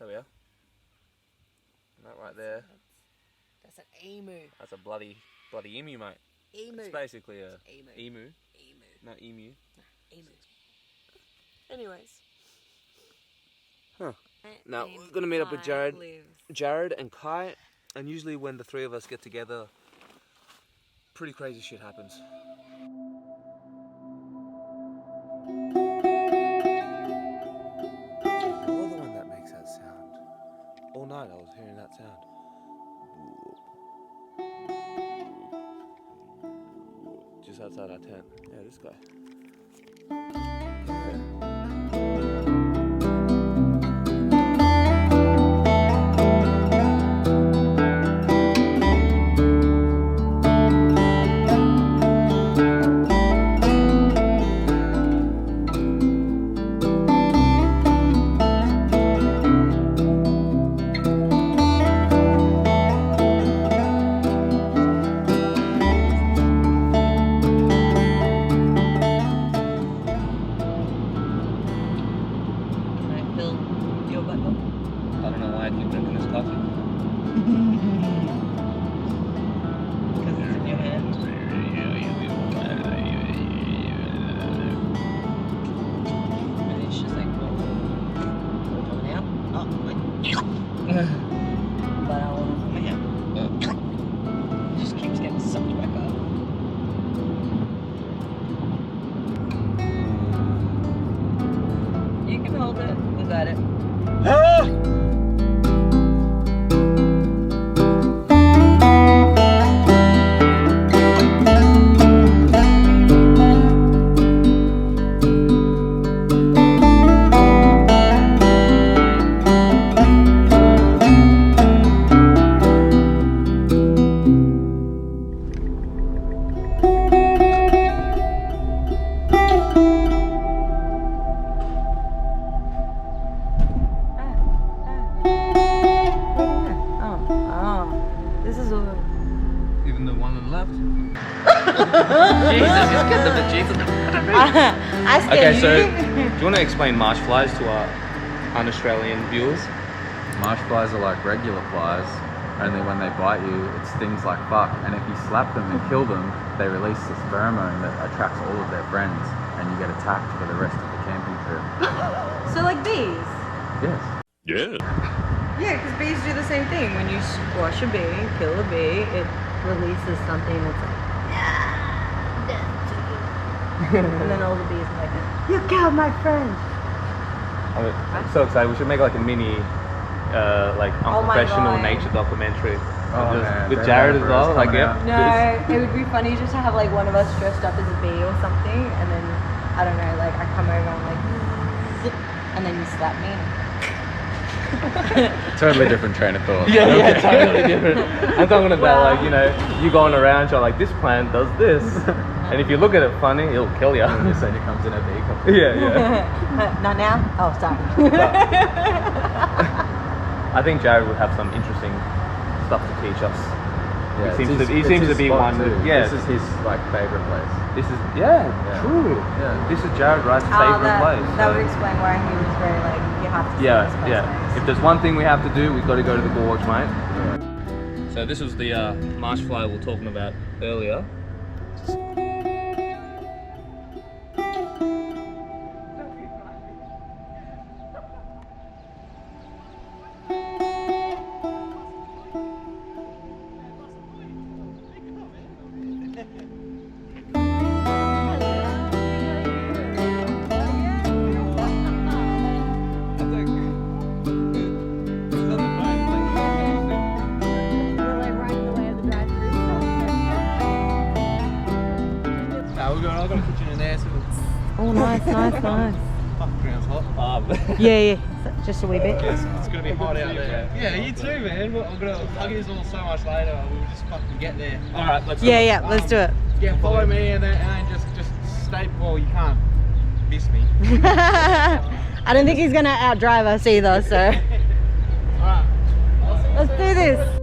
There we are. And that right there. That's an emu. That's a bloody emu, mate. Emu. It's basically a emu. Emu. No, emu. Emu. Anyways. Huh. Now, we're going to meet up with Jarrod and Kai. And usually when the three of us get together, pretty crazy shit happens. You're the one that makes that sound. All night I was hearing that sound. Just outside our tent. Yeah, this guy. Okay, so do you want to explain marsh flies to our un-Australian viewers? Marsh flies are like regular flies, only when they bite you, it stings like fuck, and if you slap them and kill them, they release this pheromone that attracts all of their friends, and you get attacked for the rest of the camping trip. So like bees? Yes. Yeah. Yeah, because bees do the same thing. When you squash a bee, kill a bee, it releases something that's like, and then all the bees are like, you killed my friend. I'm so excited. We should make like a mini, like unprofessional nature documentary. With Jarrod as well. Like, yeah. No, it would be funny just to have like one of us dressed up as a bee or something, and then I don't know, like I come over and like, zip, and then you slap me. Totally different train of thought. Yeah, totally different. I'm talking about like, you know, you going around, you're like, this plant does this. And if you look at it funny, it'll kill you. Your senior comes in a vehicle. Yeah. Not now? Oh, sorry. I think Jarrod would have some interesting stuff to teach us. Yeah, he seems to be one. Yeah, this is his like favorite place. This is true. Yeah, this is Jarrad Wright's favorite place. That would explain why he was very like, you have to. Yeah. If there's one thing we have to do, we've got to go to the gorge, mate. Yeah. So this was the marsh fly we were talking about earlier. Nice. Fucking ground's hot. Yeah. Just a wee bit. Yes, it's gonna be hot out there. Yeah, you too, man. I'm gonna hug you all so much later. We'll just fucking get there. All right, let's. Let's do it. Yeah, follow me and then just stay. Well, you can't miss me. I don't think he's gonna outdrive us either. So. All right. Let's do this.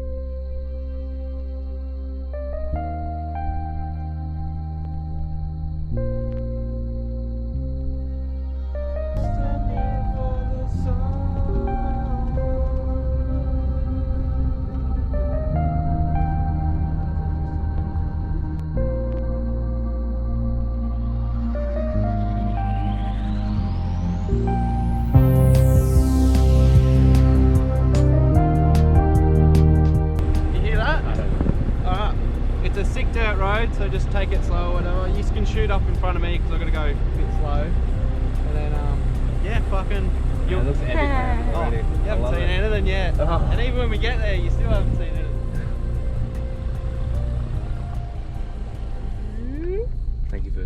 so just take it slow or whatever. You can shoot up in front of me because I'm gonna go a bit slow. And then, yeah, fucking. Yeah, it looks epic, man, already. You haven't seen anything yet. And even when we get there, you still haven't seen anything. Thank you for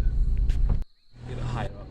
get it higher up.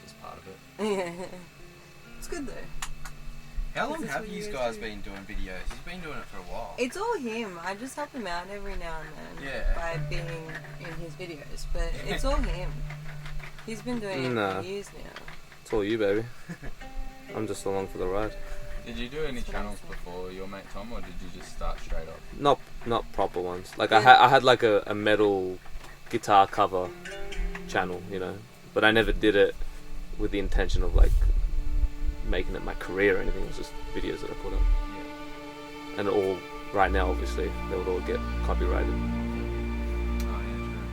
Just part of it. Yeah. It's good though. How long This is have what you you guys do. been doing videos? He's been doing it for a while. It's all him. I just help him out every now and then Yeah. by being in his videos, but it's all him. He's been doing it Nah. for years now. It's all you, baby. I'm just along for the ride. Did you do any That's what I channels said. before your mate Tom, or did you just start straight up? Not proper ones. Like Yeah. I had like a metal guitar cover channel, you know, but I never did it with the intention of like making it my career or anything. It was just videos that I put up, Yeah. and all right now, obviously, they would all get copyrighted. Oh yeah, true.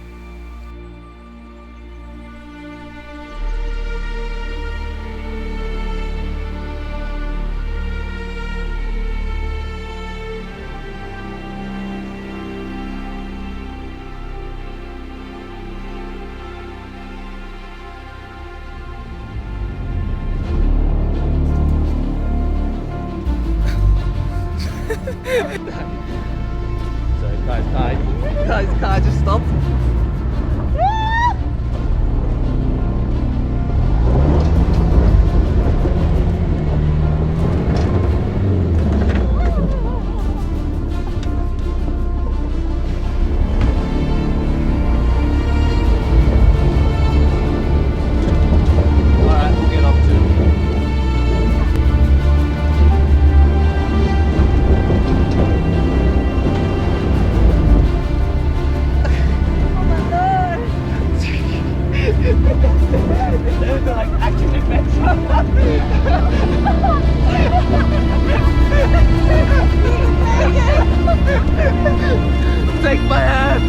Sorry, guys, car just stopped. Take my hand!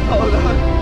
Hold on.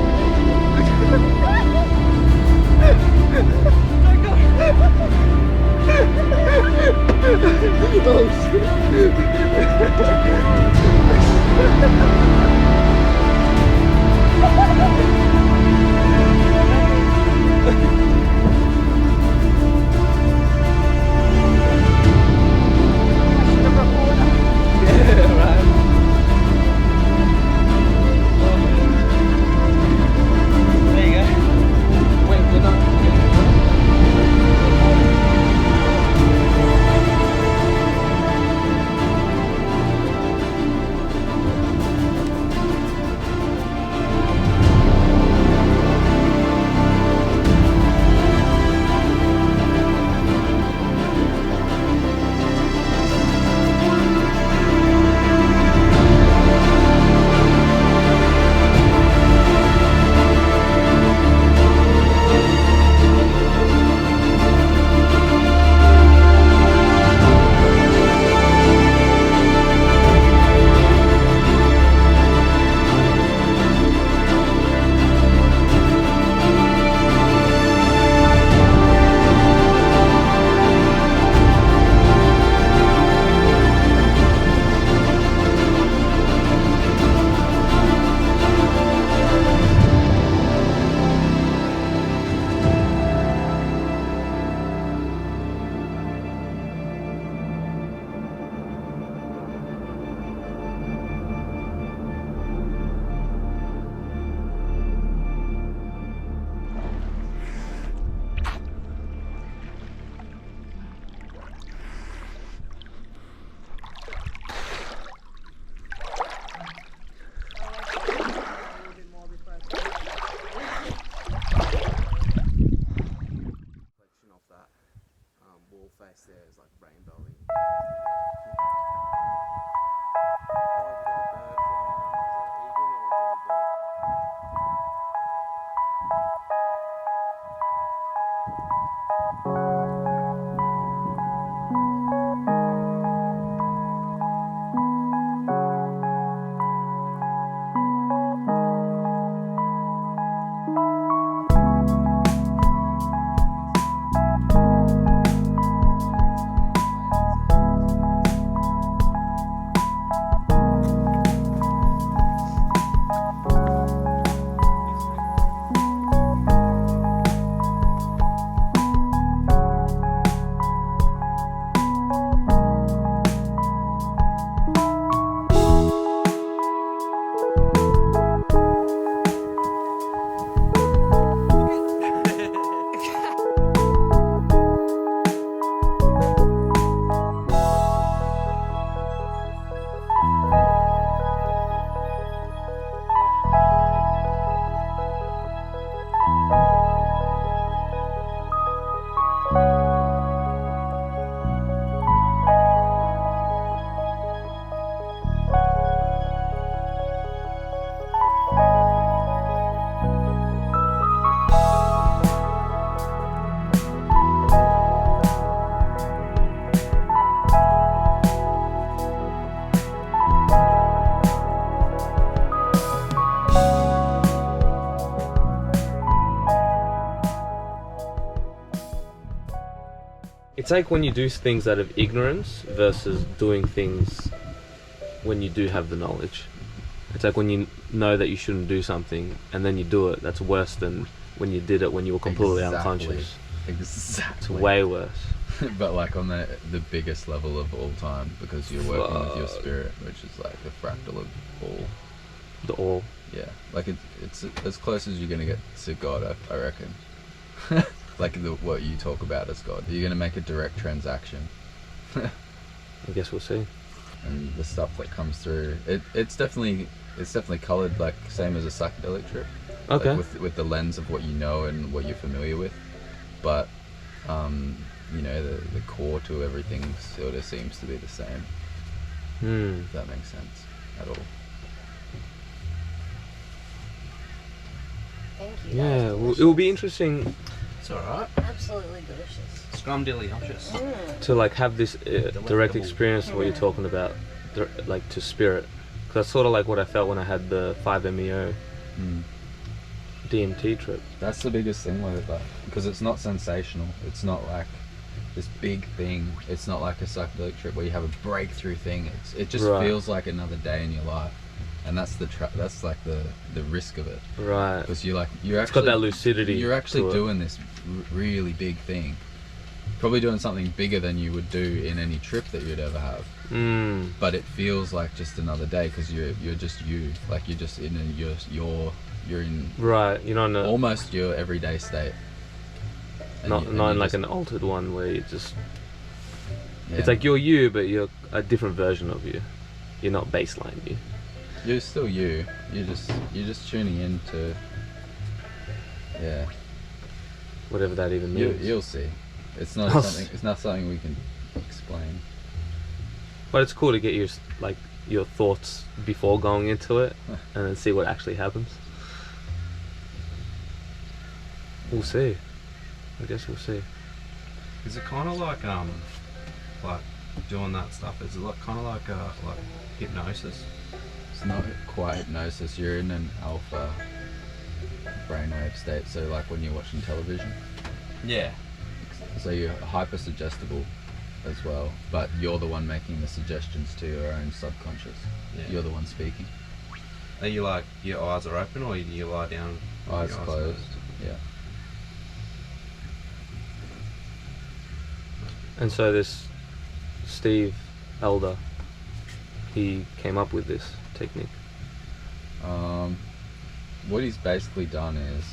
It's like when you do things out of ignorance versus doing things when you do have the knowledge. It's like when you know that you shouldn't do something and then you do it. That's worse than when you did it when you were completely unconscious. Exactly. It's way worse. but like on the biggest level of all time, because you're working with your spirit, which is like the fractal of all. The all. Yeah, like it's as close as you're gonna get to God, I reckon. Like what you talk about as God. You're gonna make a direct transaction. I guess we'll see. And the stuff that comes through, it's definitely coloured like same as a psychedelic trip. Okay. Like with the lens of what you know and what you're familiar with, but you know, the core to everything sort of seems to be the same. If that makes sense at all. Thank you. Yeah, well, it will be interesting It's alright. Absolutely delicious. Scrumdiddlyumptious. to like have this direct experience of what you're talking about, like to spirit. Because that's sort of like what I felt when I had the 5-MeO DMT trip. That's the biggest thing with it, though, because it's not sensational. It's not like this big thing. It's not like a psychedelic trip where you have a breakthrough thing. It just feels like another day in your life, and that's that's like the risk of it. Right. Because you're It's actually got that lucidity. You're actually to it. doing this really big thing. Probably doing something bigger than you would do in any trip that you'd ever have. But it feels like just another day because you're just you. Like you're just in you're in Right. You're not in almost your everyday state. not in like an altered one where you just. Yeah. It's like you're you, but you're a different version of you. You're not baseline you. You're still you. You're just tuning into. Yeah. Whatever that even means. You'll see. It's not something. It's not something we can explain. But it's cool to get your thoughts before going into it, and then see what actually happens. We'll see. I guess we'll see. Is it kind of like doing that stuff? Is it like kind of like hypnosis? It's not quite hypnosis. You're in an alpha brainwave state. So like when you're watching television. Yeah. So you're hyper suggestible as well, but you're the one making the suggestions to your own subconscious. Yeah. You're the one speaking. Are you like your eyes are open, or you lie down? with Eyes your closed. Yeah. And so this Steve Elder, he came up with this technique. What he's basically done is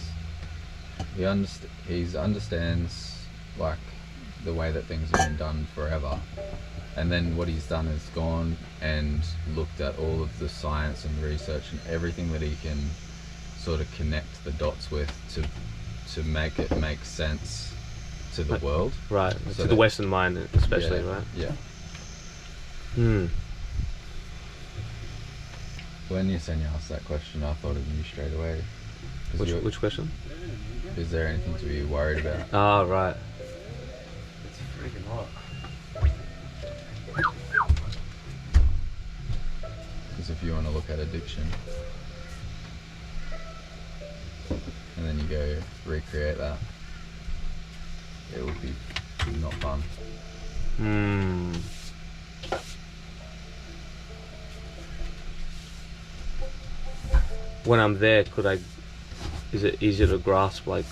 he understands like the way that things have been done forever, and then what he's done is gone and looked at all of the science and research and everything that he can sort of connect the dots with to make it make sense to the world. Right, So to the Western mind especially, yeah, right? Yeah. When Yesenia asked that question, I thought of you straight away. Which question? Is there anything to be worried about? Ah, right. It's freaking hot. Because if you want to look at addiction, and then you go recreate that, it would be not fun. When I'm there, is it easier to grasp like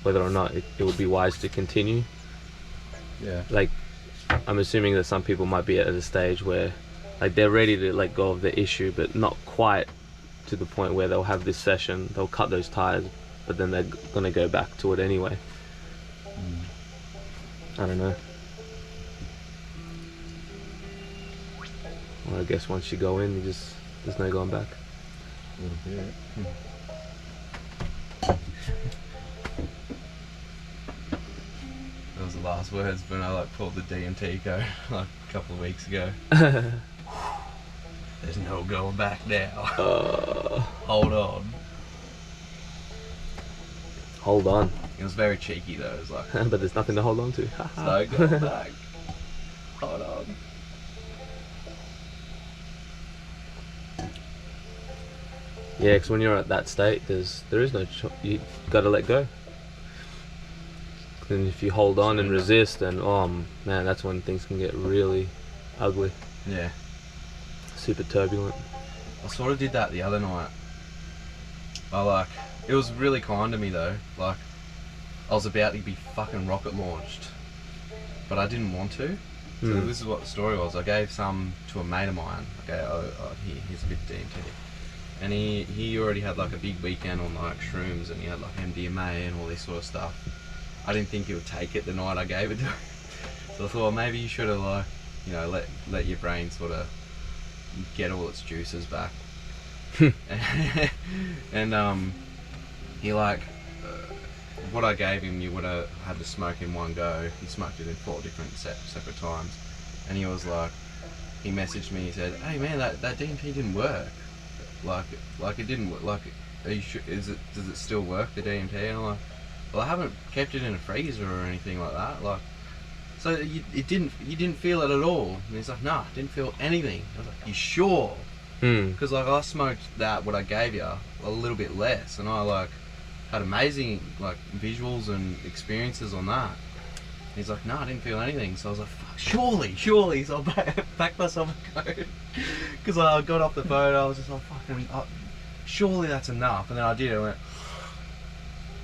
whether or not it would be wise to continue? Yeah. Like, I'm assuming that some people might be at a stage where like they're ready to let go of the issue, but not quite to the point where they'll have this session, they'll cut those ties, but then they're gonna go back to it anyway. I don't know. Well, I guess once you go in, there's no going back. A little bit. Those were the last words when I pulled the DMT go like a couple of weeks ago. There's no going back now. Hold on. Hold on. It was very cheeky though. It was like, But there's nothing to hold on to. there's no going back. Hold on. Yeah, because when you're at that state, there is no you got to let go. And if you hold on and resist, then man, that's when things can get really ugly, Yeah. super turbulent. I sort of did that the other night. It was really kind of me though. Like, I was about to be fucking rocket launched, but I didn't want to. So this is what the story was. I gave some to a mate of mine. Okay, here's a bit of DMT. And he already had like a big weekend on like shrooms, and he had like MDMA and all this sort of stuff. I didn't think he would take it the night I gave it to him. So I thought, well, maybe you should have like, you know, let your brain sort of get all its juices back. And he like, what I gave him, you would have had to smoke in one go. He smoked it in 4 different separate times. And he was like, he messaged me, he said, hey man, that DMT didn't work. Like it didn't work. Like, are you sure, does it still work, the DMT? And I'm like, well, I haven't kept it in a freezer or anything like that. Like, so you didn't feel it at all? And he's like, nah, I didn't feel anything. I was like, you sure? Because like I smoked that, what I gave you, a little bit less, and I like had amazing like visuals and experiences on that. And he's like, no, I didn't feel anything. So I was like, fuck, surely. So I backed myself a code. Because I got off the phone, I was just like, fucking, surely that's enough. And then I did it, I went,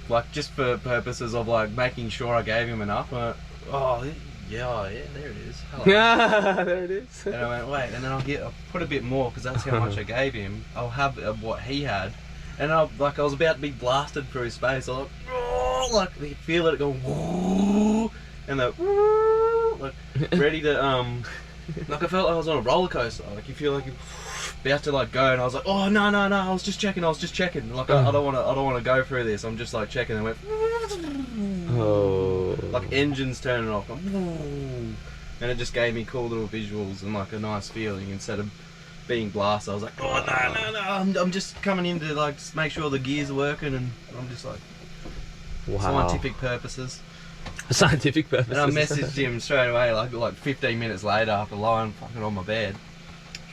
like, just for purposes of like making sure I gave him enough, I went, oh yeah, there it is. Yeah, there it is. And I went, wait, and then I'll put a bit more, because that's how much I gave him. I'll have what he had. And I was about to be blasted through his space. I was like, oh, like you feel it going, whoa, and like ready to like I felt like I was on a roller coaster. Like you feel like you're about to like go, and I was like, oh no, I was just checking. Like I don't want to go through this. I'm just like checking. And went, oh, like engines turning off, and it just gave me cool little visuals and like a nice feeling instead of being blasted. I was like, oh no, I'm just coming in to like just make sure the gears are working, and I'm just like, wow. Scientific purposes. Scientific purposes. And I messaged him straight away, like 15 minutes later after lying fucking on my bed.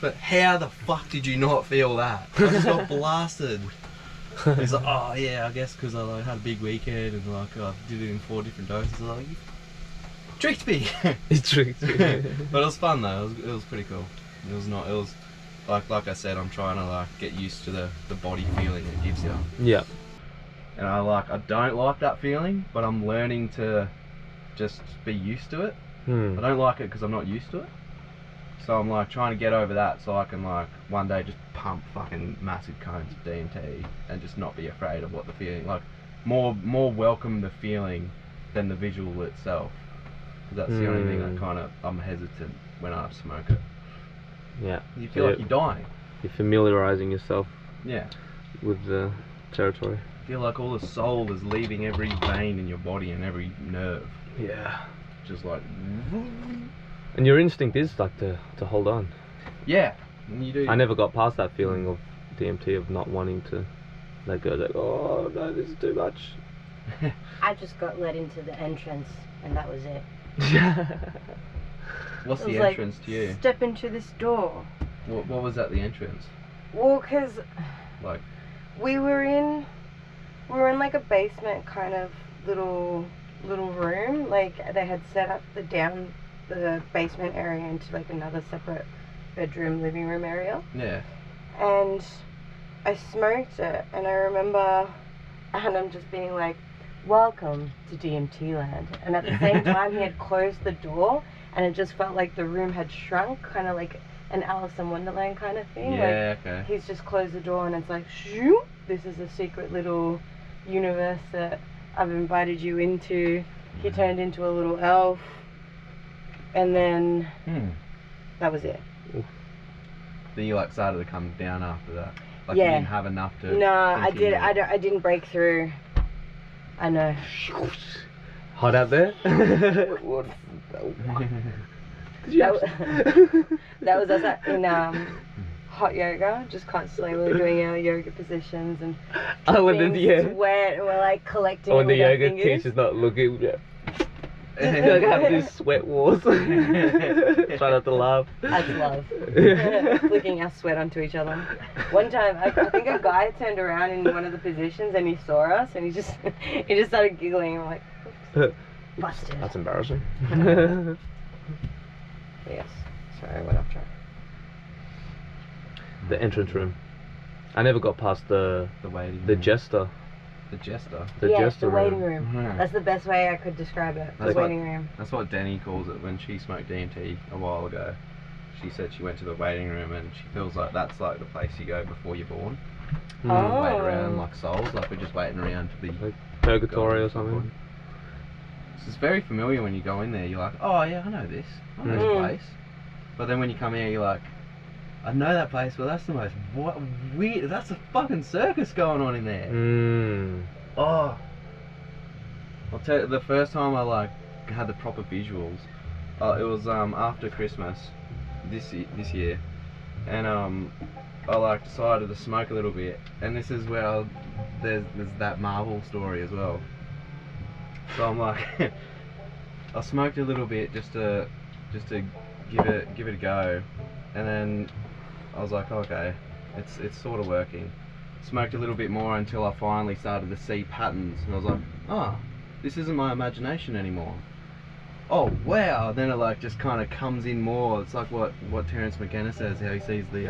But how the fuck did you not feel that? I just got blasted. He's like, oh yeah, I guess because I like, had a big weekend and like I did it in 4 different doses. I was like, you tricked me. It tricked me. But it was fun though. It was pretty cool. It was like I said, I'm trying to like get used to the body feeling it gives you. Yeah. And I don't like that feeling, but I'm learning to just be used to it. I don't like it because I'm not used to it. So I'm like trying to get over that so I can like one day just pump fucking massive cones of DMT and just not be afraid of what the feeling, like more welcome the feeling than the visual itself. That's the only thing that kind of I'm hesitant when I smoke it. Yeah. You feel like you're dying. You're familiarizing yourself. Yeah. With the territory. Feel like all the soul is leaving every vein in your body and every nerve. Yeah. Just like. And your instinct is like to hold on. Yeah. And you do. I never got past that feeling of DMT of not wanting to let go. Like, oh no, this is too much. I just got let into the entrance, and that was it. What's the like, entrance to you? Step into this door. What was at the entrance? Well, cause like we were in like a basement kind of little room. Like they had set up the basement area into like another separate bedroom, living room area. Yeah. And I smoked it, and I remember Adam just being like, welcome to DMT land. And at the same time he had closed the door, and it just felt like the room had shrunk, kind of like an Alice in Wonderland kind of thing. Yeah, like, okay. He's just closed the door and it's like, shoo, this is a secret little universe that I've invited you into. He turned into a little elf, and then that was it. Then you like started to come down after that. Like Yeah. you didn't have enough to. No, I continue. I didn't break through. I know. Hot out there? That was us in hot yoga, just constantly we were doing our yoga positions and sweat, and we're like collecting when the with our yoga fingers. teacher's not looking, like have these sweat wars. Try not to laugh. That's love. Flicking our sweat onto each other. One time, I think a guy turned around in one of the positions and he saw us and he just started giggling. I'm like, oops, busted. That's embarrassing. Yes. Sorry, I went off track. The entrance room. I never got past the waiting the room. jester. The jester. The yeah, jester the waiting room. room. Yeah. That's the best way I could describe it. The That's waiting room. That's what Denny calls it when she smoked DMT a while ago. She said she went to the waiting room and she feels like that's like the place you go before you're born. Oh. Wait around like souls, like we're just waiting around to be Like purgatory or gone something. So it's very familiar when you go in there. You're like, oh yeah, I know this. I know this place. But then when you come here, you're like, I know that place, but that's the most weird. That's a fucking circus going on in there. Oh, I'll tell you, the first time I like had the proper visuals, it was after Christmas this year, and I like decided to smoke a little bit, and this is where there's that Marvel story as well. So I'm like, I smoked a little bit just to give it a go, and then I was like, okay, it's sort of working. Smoked a little bit more until I finally started to see patterns, and I was like, oh, this isn't my imagination anymore. Oh wow! Then it like just kind of comes in more. It's like what Terence McKenna says, how he sees the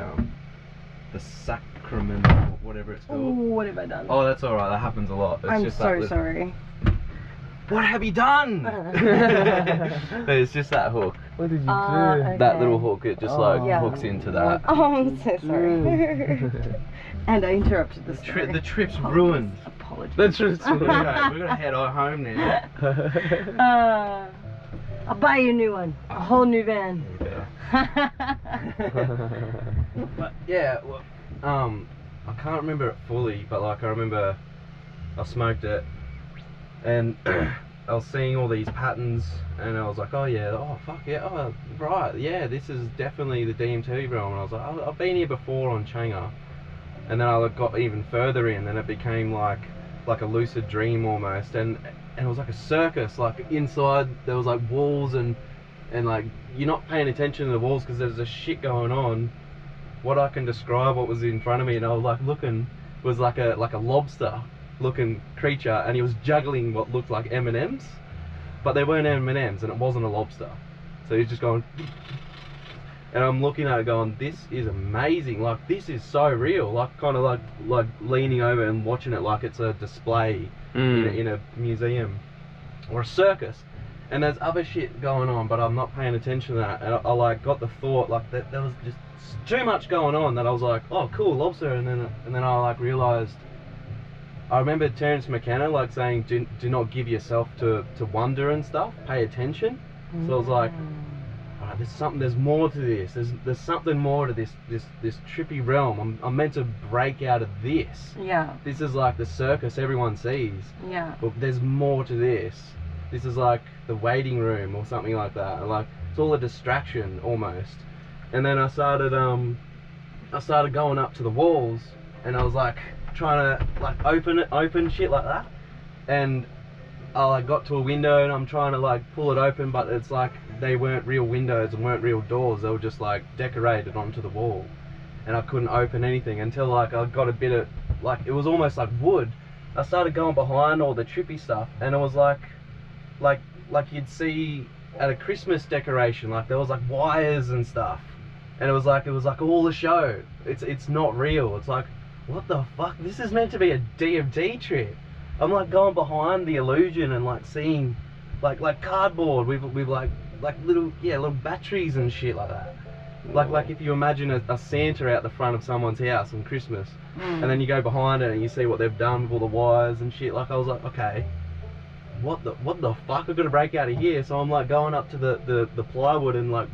sacrament, or whatever it's Oh, called. what have I done? Oh, that's all right. That happens a lot. It's I'm just so that sorry. What have you done? It's just that hook. What did you do? Okay. That little hook, it just like Yeah. hooks into that. Oh, I'm so sorry. And I interrupted the story. The trip's ruined. Apologies. That's just We're gonna head home now. I'll buy you a new one. A whole new van. But yeah, well, I can't remember it fully, but like I remember I smoked it, and I was seeing all these patterns, and I was like, oh yeah, oh fuck yeah, oh right, yeah, this is definitely the DMT realm. And I was like, I've been here before on Changa, and then I got even further in, and it became like a lucid dream almost, and it was like a circus. Like inside there was like walls, and like you're not paying attention to the walls because there's a shit going on. What I can describe what was in front of me, and I was like looking, was like a lobster looking creature, and he was juggling what looked like M&Ms, but they weren't M&Ms, and it wasn't a lobster. So he's just going, and I'm looking at it going, this is amazing, like this is so real, like kind of like leaning over and watching it like it's a display in a museum or a circus. And there's other shit going on, but I'm not paying attention to that, and I like got the thought like that there was just too much going on that I was like, oh cool, lobster. And then I like realized, I remember Terence McKenna like saying, do not give yourself to wonder and stuff, pay attention. So I was like, alright, there's more to this, there's something more to this trippy realm. I'm meant to break out of this. Yeah. This is like the circus everyone sees, Yeah. but there's more to this. This is like the waiting room or something like that, and like it's all a distraction almost. And then I started going up to the walls, and I was like trying to like open shit like that, and I like got to a window and I'm trying to like pull it open, but it's like they weren't real windows and weren't real doors, they were just like decorated onto the wall, and I couldn't open anything until like I got a bit of like, it was almost like wood. I started going behind all the trippy stuff, and it was like you'd see at a Christmas decoration, like there was like wires and stuff, and it was like all a show. It's not real. It's like, what the fuck? This is meant to be a DMT trip. I'm like going behind the illusion and like seeing like cardboard with like little batteries and shit like that. Like if you imagine a Santa out the front of someone's house on Christmas, and then you go behind it and you see what they've done with all the wires and shit. Like I was like, okay, what the fuck? I'm gonna break out of here. So I'm like going up to the plywood and like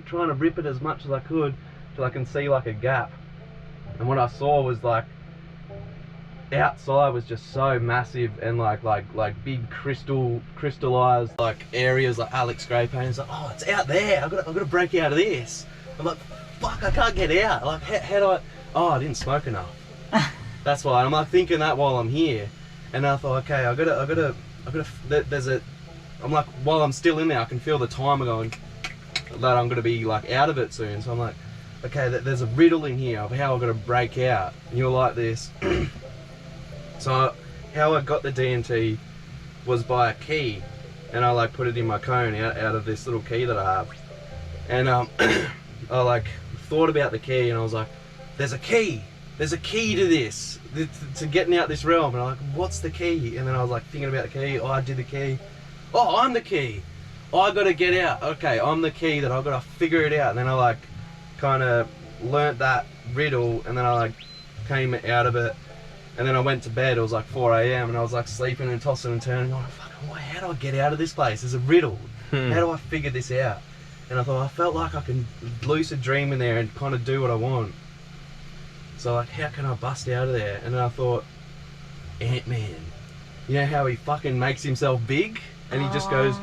trying to rip it as much as I could till I can see like a gap. And what I saw was like outside was just so massive, and like big crystallized like areas like Alex Grey paint. It's like, oh, it's out there. I've got to break out of this. I'm like, fuck, I can't get out. Like how do I? Oh, I didn't smoke enough. That's why. And I'm like thinking that while I'm here, and I thought, okay, I gotta. There's a. I'm like, while I'm still in there, I can feel the timer going that I'm gonna be like out of it soon. So I'm like, okay, there's a riddle in here of how I'm gonna break out. And you're like this. So how I got the DMT was by a key, and I like put it in my cone out of this little key that I have, and I like thought about the key, and I was like, there's a key, there's a key to this, to getting out this realm. And I'm like, what's the key? And then I was like thinking about the key. Oh, I did the key. Oh, I'm the key. I got to get out. Okay, I'm the key that I've got to figure it out. And then I like kind of learnt that riddle, and then I like came out of it. And then I went to bed. It was like 4 a.m. and I was like sleeping and tossing and turning. Going, fucking, how do I get out of this place? There's a riddle. How do I figure this out? And I thought, I felt like I can lucid dream in there and kind of do what I want. So like, how can I bust out of there? And then I thought, Ant-Man. You know how he fucking makes himself big? And he just goes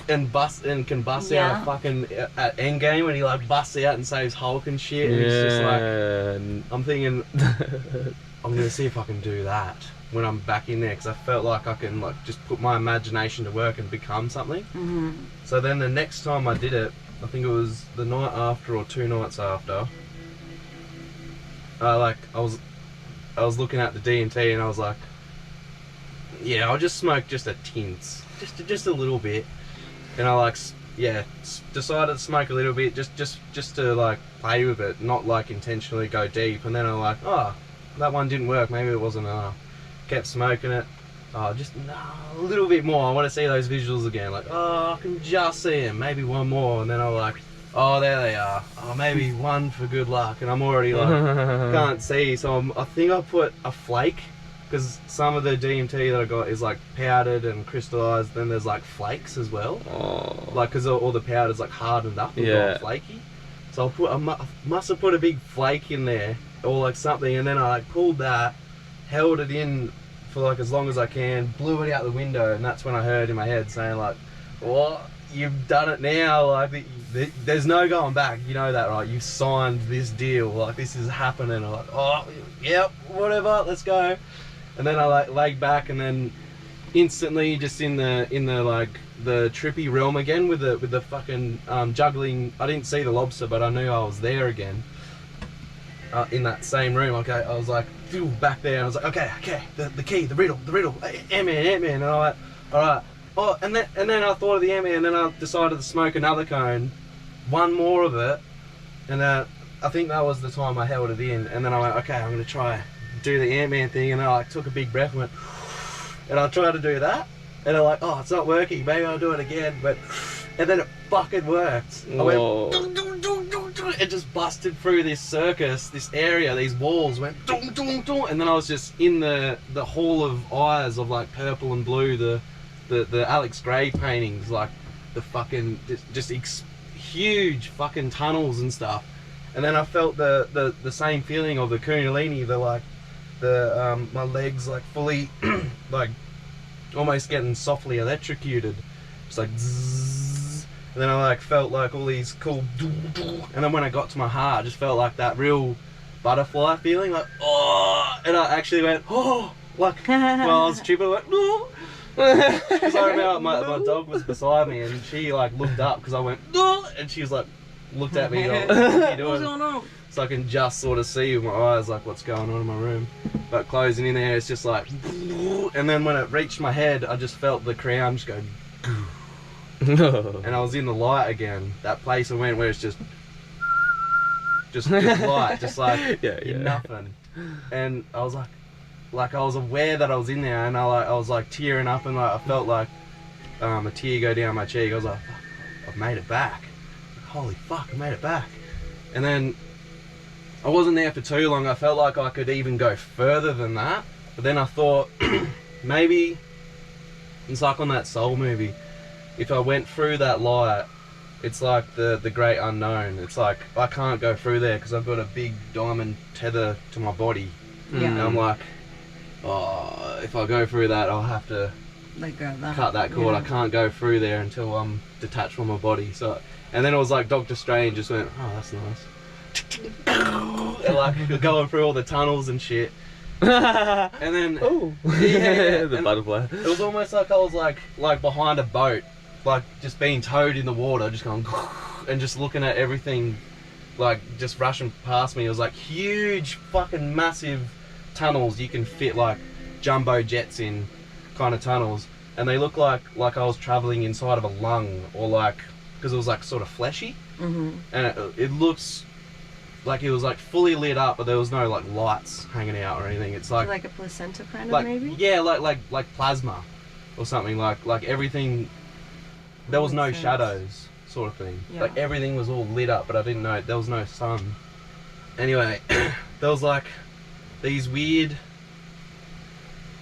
and can bust out a fucking at Endgame, and he like busts out and saves Hulk and shit. And it's just like, I'm thinking, I'm gonna see if I can do that when I'm back in there, because I felt like I can like just put my imagination to work and become something. So then the next time I did it, I think it was the night after or 2 nights after, I was looking at the DMT and I was like, yeah, I'll just smoke just a tint, just a little bit. And I like, decided to smoke a little bit just to like play with it, not like intentionally go deep. And then I'm like, oh, that one didn't work, maybe it wasn't enough. Kept smoking it. Oh, just a little bit more. I want to see those visuals again. Like, oh, I can just see them. Maybe one more. And then I'm like, oh, there they are. Oh, maybe one for good luck. And I'm already like, can't see. So I think I put a flake, because some of the DMT that I got is like powdered and crystallized. Then there's like flakes as well. Oh. Like, because all the powder's like hardened up and got flaky. So I must have put a big flake in there or like something. And then I like pulled that, held it in for like as long as I can, blew it out the window, and that's when I heard in my head saying like, what? You've done it now, like there's no going back, you know that, right? You've signed this deal, like this is happening. I'm like, oh, yep, whatever, let's go. And then I like laid back, and then instantly just in the like the trippy realm again with the fucking juggling. I didn't see the lobster, but I knew I was there again. In that same room, okay, I was like, back there, and I was like, okay, the key, the riddle, Ant-Man, and I'm like, alright, oh, and then I thought of the Ant-Man, and then I decided to smoke another cone, one more of it, and I think that was the time I held it in, and then I went, okay, I'm going to try do the Ant-Man thing, and then I like, took a big breath and went, and I tried to do that, and I'm like, oh, it's not working, maybe I'll do it again, but, and then it fucking worked. I went, it just busted through this circus, this area, these walls went dong dong dong, and then I was just in the hall of eyes of like purple and blue, the Alex Gray paintings, like the fucking just huge fucking tunnels and stuff. And then I felt the same feeling of the Kundalini, my legs like fully like almost getting softly electrocuted, just like zzz. And then I like felt like all these cool, and then when I got to my heart, I just felt like that real butterfly feeling, like, oh, and I actually went, oh, like while I was tripping, like, no, because I remember my dog was beside me, and she like looked up because I went, no, and she was like, looked at me, like, what are you doing? What's going on? So I can just sort of see with my eyes like what's going on in my room, but closing in there, it's just like, and then when it reached my head, I just felt the crown just go. And I was in the light again. That place I went where it's just light, just like nothing. And I was like I was aware that I was in there, and I was like tearing up, and like I felt like a tear go down my cheek. I was like, fuck, I've made it back. Holy fuck, I made it back. And then I wasn't there for too long. I felt like I could even go further than that. But then I thought maybe it's like on that Soul movie. If I went through that light, it's like the great unknown. It's like I can't go through there because I've got a big diamond tether to my body. Yeah. And I'm like, oh, if I go through that, I'll have to cut that cord. Yeah. I can't go through there until I'm detached from my body. So, and then it was like Doctor Strange just went, oh, that's nice. And like going through all the tunnels and shit. And then the butterfly. It was almost like I was like behind a boat, like just being towed in the water, just going and just looking at everything like just rushing past me. It was like huge fucking massive tunnels you can fit like jumbo jets in, kind of tunnels, and they look like I was traveling inside of a lung, or like because it was like sort of fleshy. And it looks like it was like fully lit up, but there was no like lights hanging out or anything. It's like a placenta kind of like maybe? yeah, like plasma or something. Like everything. There was no Makes sense. shadows, sort of thing. Yeah. Like everything was all lit up, but I didn't know there was no sun. Anyway, there was like these weird,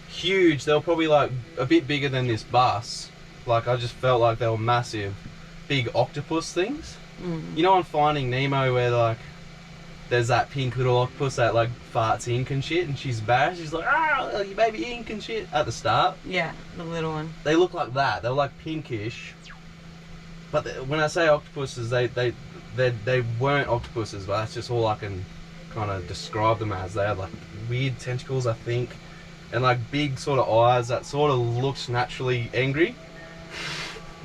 huge. They were probably like a bit bigger than this bus. Like I just felt like they were massive, big octopus things. Mm. You know on Finding Nemo where like there's that pink little octopus that like farts ink and shit, and she's bad. She's like, ah, you baby ink and shit at the start. Yeah, the little one. They look like that. They were like pinkish. But when I say octopuses, they weren't octopuses, but that's just all I can kind of describe them as. They had like weird tentacles, I think, and like big sort of eyes that sort of looked naturally angry.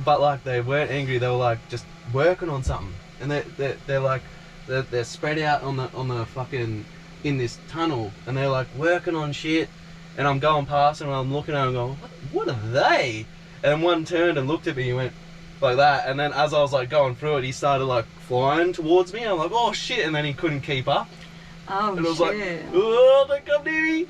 But like they weren't angry. They were like just working on something, and they're like they're spread out on the fucking in this tunnel, and they're like working on shit. And I'm going past and I'm looking at them going, what are they? And one turned and looked at me and went like that, and then as I was like going through it, he started like flying towards me. I'm like, oh shit, and then he couldn't keep up. Oh, And I was shit. like, oh, they come near me.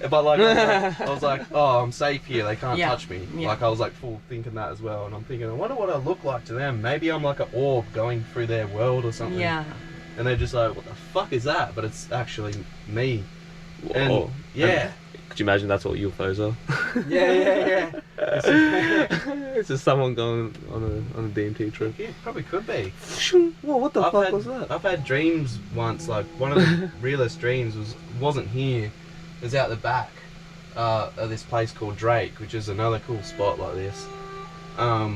But like, I was like, oh, I'm safe here. They can't touch me. Yeah. Like I was like full thinking that as well. And I'm thinking, I wonder what I look like to them. Maybe I'm like an orb going through their world or something. Yeah. And they're just like, what the fuck is that? But it's actually me. Whoa. And yeah. Could you imagine that's what UFOs are? Yeah. It's just someone going on a DMT trip. Yeah, probably could be. Whoa, what the fuck was that? I've had dreams once, like one of the realest dreams wasn't here. It was out the back of this place called Drake, which is another cool spot like this. I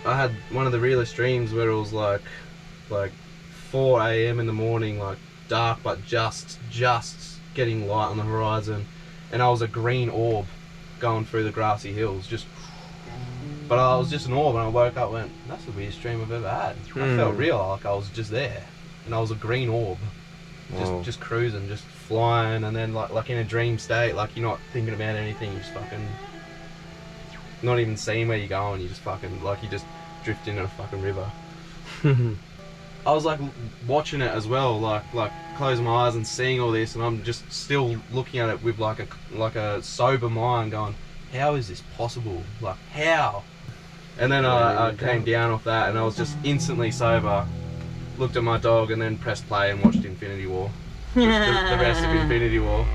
had one of the realest dreams where it was like 4 AM in the morning, like dark but just getting light on the horizon, and I was a green orb going through the grassy hills, but I was just an orb, and I woke up and went, that's the weirdest dream I've ever had. I felt real, like I was just there, and I was a green orb, just cruising, just flying, and then like in a dream state, like you're not thinking about anything, you're just fucking not even seeing where you're going, you just fucking, like you just drift into a fucking river. I was like watching it as well, like closing my eyes and seeing all this, and I'm just still looking at it with like a sober mind, going, how is this possible? Like how? And then I came down off that, and I was just instantly sober. Looked at my dog, and then pressed play and watched Infinity War. the rest of Infinity War.